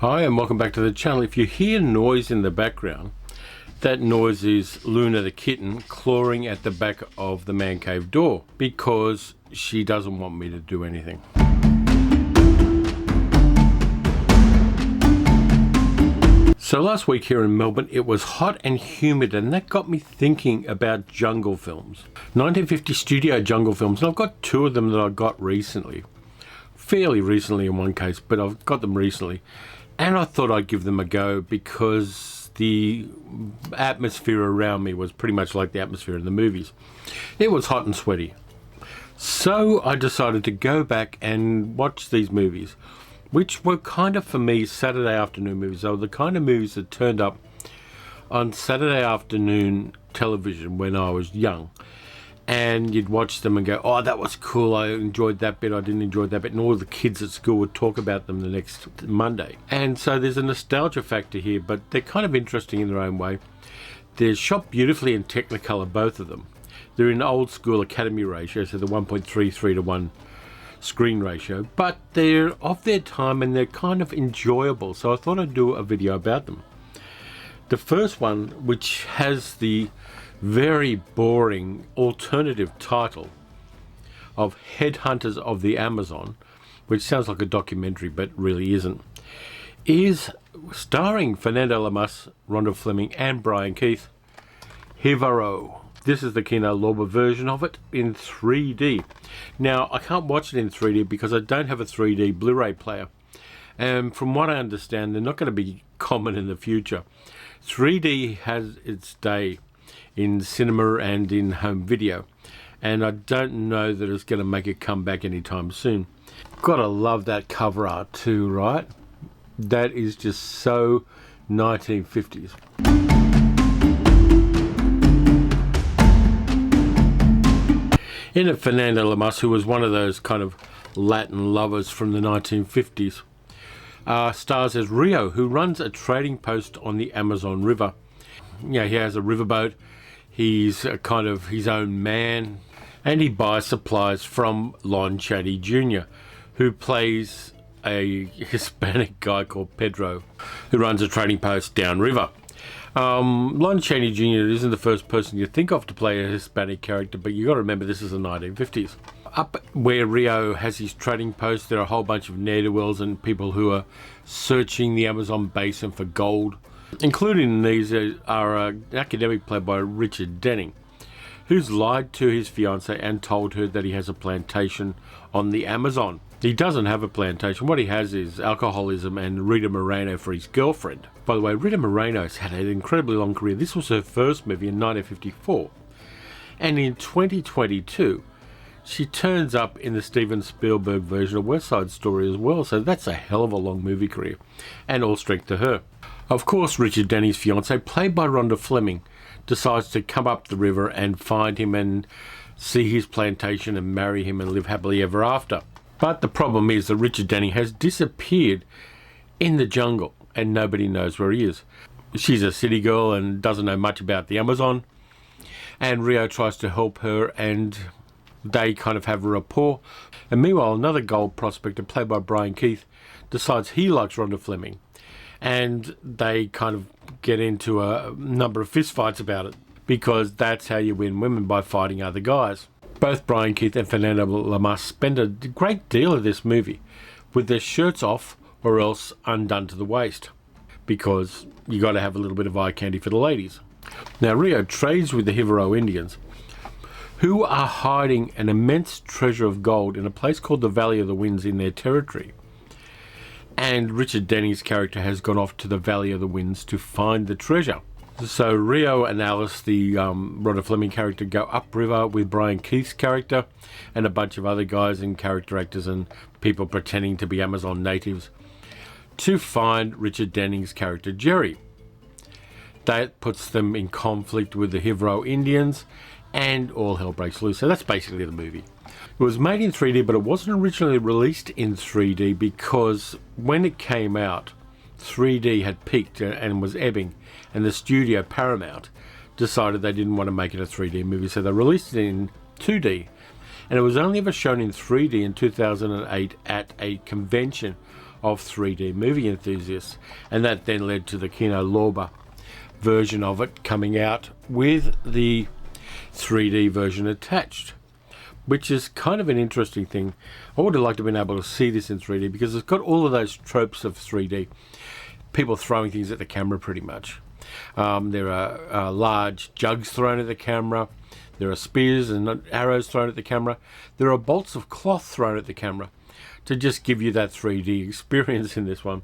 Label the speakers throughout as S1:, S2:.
S1: Hi and welcome back to the channel. If you hear noise in the background, that noise is Luna the kitten clawing at the back of the man cave door because she doesn't want me to do anything. So last week here in Melbourne it was hot and humid, and that got me thinking about jungle films. 1950 studio jungle films, and I've got two of them that I got recently. Fairly recently in one case, but I've got them recently. And I thought I'd give them a go because the atmosphere around me was pretty much like the atmosphere in the movies. It was hot and sweaty. So I decided to go back and watch these movies, which were kind of, for me, Saturday afternoon movies. They were the kind of movies that turned up on Saturday afternoon television when I was young. And you'd watch them and go, oh, that was cool, I enjoyed that bit, I didn't enjoy that bit, and all the kids at school would talk about them the next Monday. And so there's a nostalgia factor here, but they're kind of interesting in their own way. They're shot beautifully in Technicolor, both of them. They're in old school Academy ratio, so the 1.33 to 1 screen ratio, but they're of their time and they're kind of enjoyable, so I thought I'd do a video about them. The first one, which has the very boring alternative title of Headhunters of the Amazon, which sounds like a documentary but really isn't, is starring Fernando Lamas, Rhonda Fleming and Brian Keith, Jivaro. This is the Kino Lorber version of it in 3D. Now, I can't watch it in 3D because I don't have a 3D Blu-ray player. And from what I understand, they're not going to be common in the future. 3D has its day in cinema and in home video, and I don't know that it's going to make a comeback anytime soon. Gotta love that cover art too, right? That is just so 1950s. In it, Fernando Lamas, who was one of those kind of Latin lovers from the 1950s, stars as Rio, who runs a trading post on the Amazon River. You know, he has a riverboat. He's a kind of his own man, and he buys supplies from Lon Chaney Jr., who plays a Hispanic guy called Pedro, who runs a trading post downriver. Lon Chaney Jr. isn't the first person you think of to play a Hispanic character, but you got to remember this is the 1950s. Up where Rio has his trading post, there are a whole bunch of ne'er-do-wells and people who are searching the Amazon basin for gold. Including these are an academic played by Richard Denning, who's lied to his fiancée and told her that he has a plantation on the Amazon. He doesn't have a plantation. What he has is alcoholism and Rita Moreno for his girlfriend. By the way, Rita Moreno's had an incredibly long career. This was her first movie in 1954. And in 2022, she turns up in the Steven Spielberg version of West Side Story as well. So that's a hell of a long movie career. And all strength to her. Of course, Richard Denny's fiancée, played by Rhonda Fleming, decides to come up the river and find him and see his plantation and marry him and live happily ever after. But the problem is that Richard Denny has disappeared in the jungle and nobody knows where he is. She's a city girl and doesn't know much about the Amazon, and Rio tries to help her and they kind of have a rapport. And meanwhile, another gold prospector, played by Brian Keith, decides he likes Rhonda Fleming. And they kind of get into a number of fistfights about it, because that's how you win women, by fighting other guys. Both Brian Keith and Fernando Lamas spend a great deal of this movie with their shirts off or else undone to the waist, because you got to have a little bit of eye candy for the ladies. Now, Rio trades with the Jivaro Indians, who are hiding an immense treasure of gold in a place called the Valley of the Winds in their territory. And Richard Denny's character has gone off to the Valley of the Winds to find the treasure. So Rio and Alice, the Rhonda Fleming character, go upriver with Brian Keith's character and a bunch of other guys and character actors and people pretending to be Amazon natives to find Richard Denning's character Jerry. That puts them in conflict with the Jivaro Indians and all hell breaks loose. So that's basically the movie. It was made in 3D, but it wasn't originally released in 3D because when it came out, 3D had peaked and was ebbing, and the studio Paramount decided they didn't want to make it a 3D movie, so they released it in 2D. And it was only ever shown in 3D in 2008 at a convention of 3D movie enthusiasts, and that then led to the Kino Lorber version of it coming out with the 3D version attached, which is kind of an interesting thing. I would have liked to have been able to see this in 3D because it's got all of those tropes of 3D. People throwing things at the camera pretty much. There are large jugs thrown at the camera. There are spears and arrows thrown at the camera. There are bolts of cloth thrown at the camera to just give you that 3D experience in this one.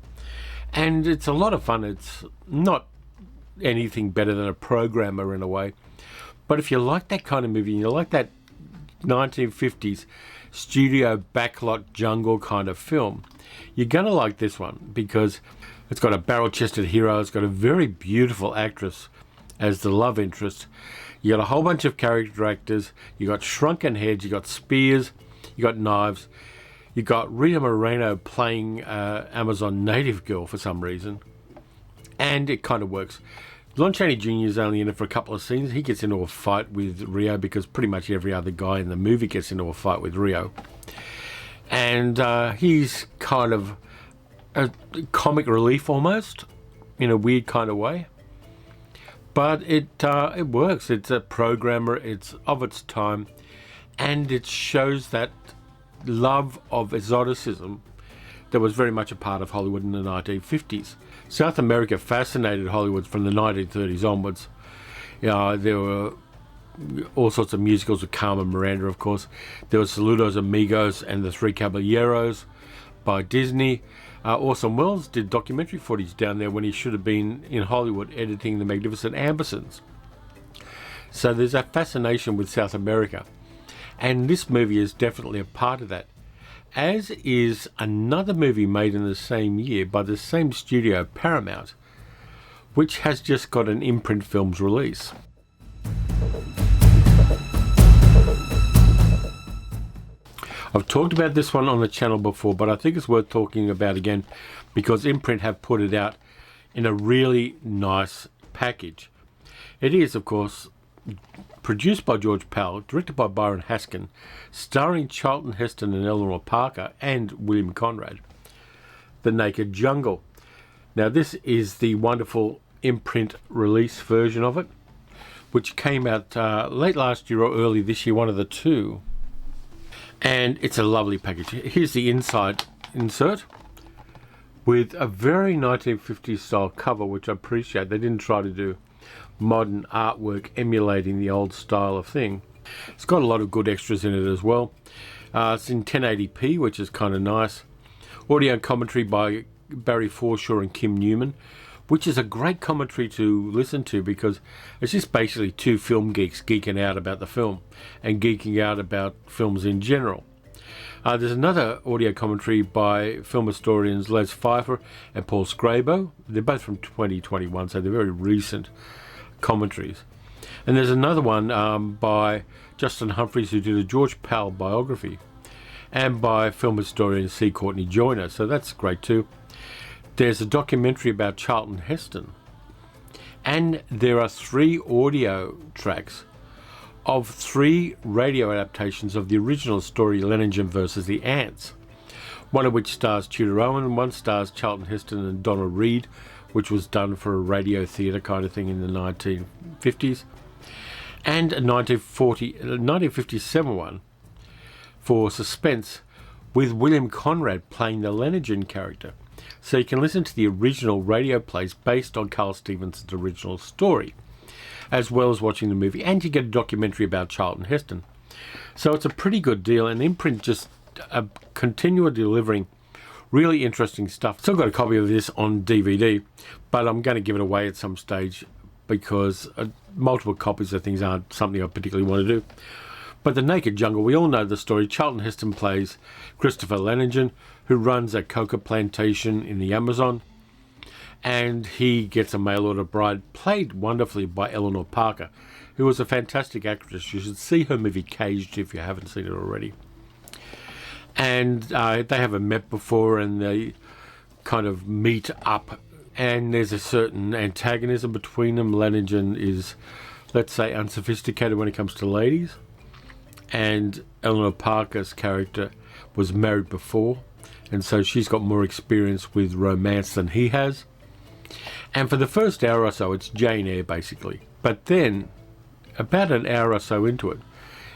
S1: And it's a lot of fun. It's not anything better than a programmer in a way. But if you like that kind of movie, and you like that 1950s studio backlot jungle kind of film, you're going to like this one because it's got a barrel-chested hero. It's got a very beautiful actress as the love interest. You got a whole bunch of character actors. You got shrunken heads. You got spears. You got knives. You got Rita Moreno playing Amazon native girl for some reason, and it kind of works. Lon Chaney Jr. is only in it for a couple of scenes. He gets into a fight with Rio because pretty much every other guy in the movie gets into a fight with Rio, and he's kind of a comic relief almost, in a weird kind of way. But it works. It's a programmer. It's of its time, and it shows that love of exoticism that was very much a part of Hollywood in the 1950s. South America fascinated Hollywood from the 1930s onwards. There were all sorts of musicals with Carmen Miranda, of course. There was Saludos Amigos and the Three Caballeros by Disney. Orson Welles did documentary footage down there when he should have been in Hollywood editing The Magnificent Ambersons. So there's a fascination with South America. And this movie is definitely a part of that. As is another movie made in the same year by the same studio, Paramount, which has just got an Imprint Films release. I've talked about this one on the channel before, but I think it's worth talking about again because Imprint have put it out in a really nice package. It is, of course, produced by George Powell, directed by Byron Haskin, starring Charlton Heston and Eleanor Parker and William Conrad. The Naked Jungle. Now this is the wonderful Imprint release version of it, which came out late last year or early this year, one of the two. And it's a lovely package. Here's the inside insert with a very 1950s style cover, which I appreciate. They didn't try to do modern artwork emulating the old style of thing. It's got a lot of good extras in it as well. It's in 1080p, which is kind of nice. Audio commentary by Barry Forshaw and Kim Newman, which is a great commentary to listen to because it's just basically two film geeks geeking out about the film and geeking out about films in general. There's another audio commentary by film historians Les Pfeiffer and Paul Scrabo. They're both from 2021, so they're very recent commentaries. And there's another one by Justin Humphreys, who did a George Powell biography, and by film historian C. Courtney Joyner, so that's great too. There's a documentary about Charlton Heston, and there are 3 audio tracks of 3 radio adaptations of the original story Leningen versus the Ants, one of which stars Tudor Owen, and one stars Charlton Heston and Donna Reed, which was done for a radio theatre kind of thing in the 1950s, and a 1957 one for suspense with William Conrad playing the Leningen character. So you can listen to the original radio plays based on Carl Stevenson's original story, as well as watching the movie, and you get a documentary about Charlton Heston. So it's a pretty good deal, and Imprint just continue delivering really interesting stuff. Still got a copy of this on DVD, but I'm going to give it away at some stage because multiple copies of things aren't something I particularly want to do. But The Naked Jungle, we all know the story. Charlton Heston plays Christopher Leningen, who runs a coca plantation in the Amazon, and he gets a mail-order bride, played wonderfully by Eleanor Parker, who was a fantastic actress. You should see her movie Caged if you haven't seen it already. And they haven't met before, and they kind of meet up, and there's a certain antagonism between them. Leningen is, let's say, unsophisticated when it comes to ladies, and Eleanor Parker's character was married before, and so she's got more experience with romance than he has. And for the first hour or so, it's Jane Eyre, basically. But then, about an hour or so into it,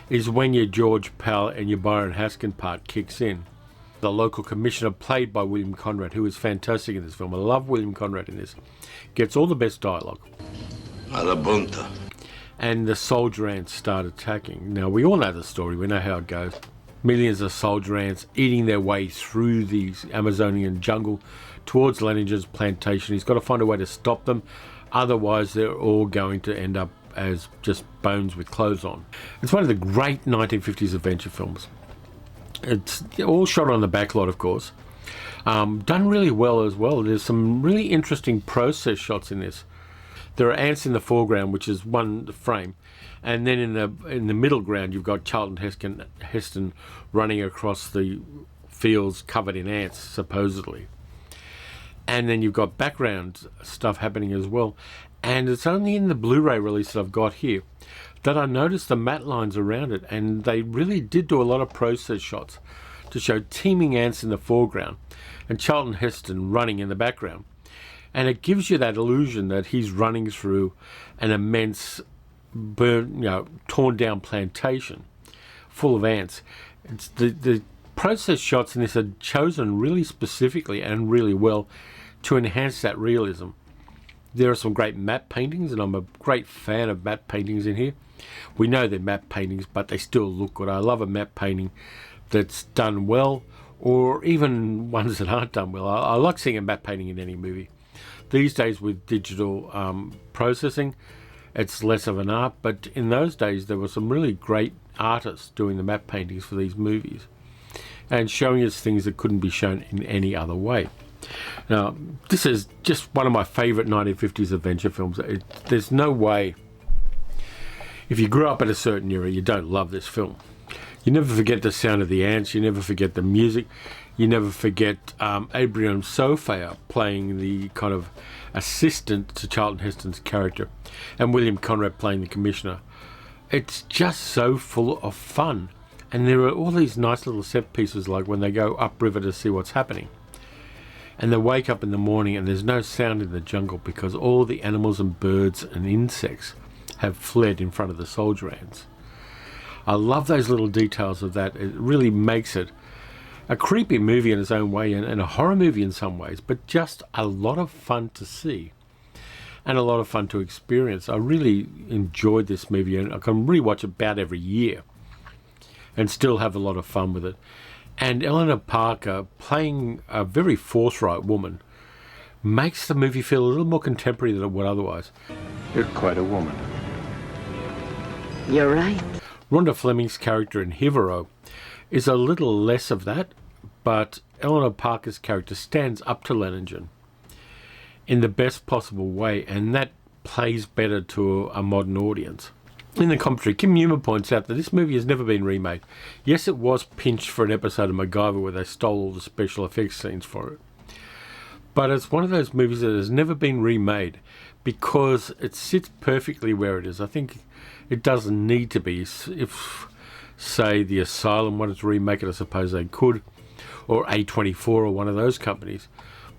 S1: is when your George Powell and your Byron Haskin part kicks in. The local commissioner, played by William Conrad, who is fantastic in this film. I love William Conrad in this. Gets all the best dialogue.
S2: A la punta.
S1: And the soldier ants start attacking. Now, we all know the story. We know how it goes. Millions of soldier ants eating their way through the Amazonian jungle towards Leninger's plantation. He's got to find a way to stop them. Otherwise, they're all going to end up as just bones with clothes on. It's one of the great 1950s adventure films. It's all shot on the backlot, of course. Done really well as well. There's some really interesting process shots in this. There are ants in the foreground, which is one frame, and then in the middle ground you've got Charlton Heston running across the fields covered in ants, supposedly. And then you've got background stuff happening as well. And it's only in the Blu-ray release that I've got here that I noticed the matte lines around it, and they really did do a lot of process shots to show teeming ants in the foreground and Charlton Heston running in the background. And it gives you that illusion that he's running through an immense, torn down plantation full of ants. It's the process shots in this are chosen really specifically and really well to enhance that realism. There are some great matte paintings, and I'm a great fan of matte paintings in here. We know they're matte paintings, but they still look good. I love a matte painting that's done well, or even ones that aren't done well. I like seeing a matte painting in any movie. These days with digital processing, it's less of an art, but in those days there were some really great artists doing the matte paintings for these movies and showing us things that couldn't be shown in any other way. Now, this is just one of my favourite 1950s adventure films. There's no way, if you grew up at a certain era, you don't love this film. You never forget the sound of the ants, you never forget the music, you never forget Abraham Sofia playing the kind of assistant to Charlton Heston's character, and William Conrad playing the commissioner. It's just so full of fun. And there are all these nice little set pieces, like when they go upriver to see what's happening. And they wake up in the morning and there's no sound in the jungle because all the animals and birds and insects have fled in front of the soldier ants. I love those little details of that. It really makes it a creepy movie in its own way and a horror movie in some ways, but just a lot of fun to see and a lot of fun to experience. I really enjoyed this movie, and I can rewatch it about every year and still have a lot of fun with it. And Eleanor Parker, playing a very forthright woman, makes the movie feel a little more contemporary than it would otherwise.
S3: You're quite a woman.
S4: You're right.
S1: Rhonda Fleming's character in Jivaro is a little less of that, but Eleanor Parker's character stands up to Leningen in the best possible way, and that plays better to a modern audience. In the commentary, Kim Newman points out that this movie has never been remade. Yes, it was pinched for an episode of MacGyver where they stole all the special effects scenes for it. But it's one of those movies that has never been remade because it sits perfectly where it is. I think it doesn't need to be. If, say, The Asylum wanted to remake it, I suppose they could, or A24 or one of those companies.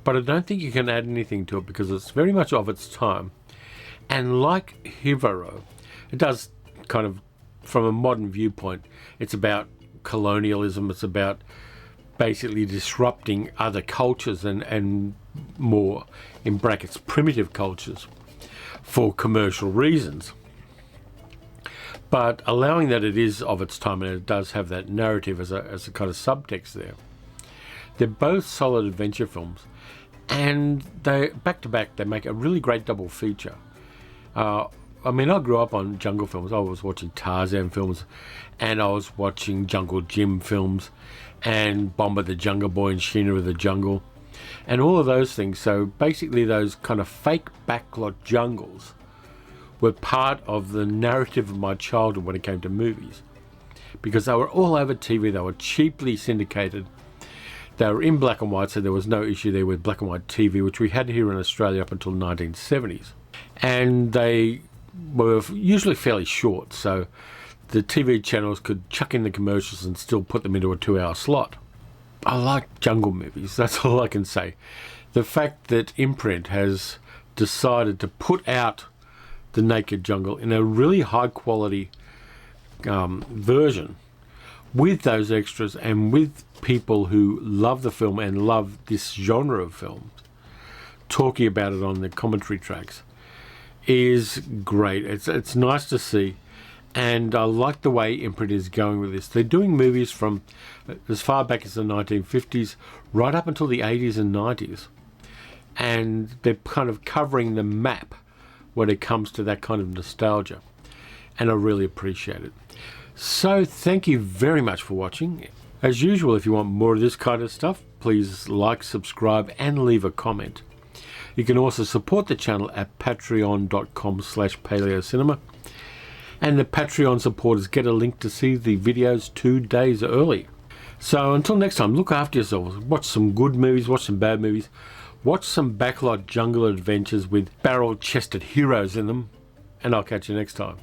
S1: But I don't think you can add anything to it because it's very much of its time. And like Jivaro, it does kind of, from a modern viewpoint, it's about colonialism, it's about basically disrupting other cultures and more, in brackets, primitive cultures for commercial reasons. But allowing that it is of its time and it does have that narrative as a kind of subtext there. They're both solid adventure films, and they back to back they make a really great double feature. I mean, I grew up on jungle films. I was watching Tarzan films, and I was watching Jungle Jim films, and Bomber the Jungle Boy and Sheena of the Jungle, and all of those things. So basically those kind of fake backlot jungles were part of the narrative of my childhood when it came to movies, because they were all over TV. They were cheaply syndicated. They were in black and white, so there was no issue there with black and white TV, which we had here in Australia up until the 1970s. And they were usually fairly short, so the TV channels could chuck in the commercials and still put them into a 2-hour slot. I like jungle movies, that's all I can say. The fact that Imprint has decided to put out The Naked Jungle in a really high quality version with those extras and with people who love the film and love this genre of films talking about it on the commentary tracks is great. It's nice to see, and I like the way Imprint is going with this. They're doing movies from as far back as the 1950s right up until the 80s and 90s, and they're kind of covering the map when it comes to that kind of nostalgia, and I really appreciate it. So thank you very much for watching. As usual, if you want more of this kind of stuff, please like, subscribe and leave a comment. You can also support the channel at patreon.com/paleocinema, and the Patreon supporters get a link to see the videos 2 days early. So until next time, look after yourselves. Watch some good movies, watch some bad movies, watch some backlot jungle adventures with barrel-chested heroes in them, and I'll catch you next time.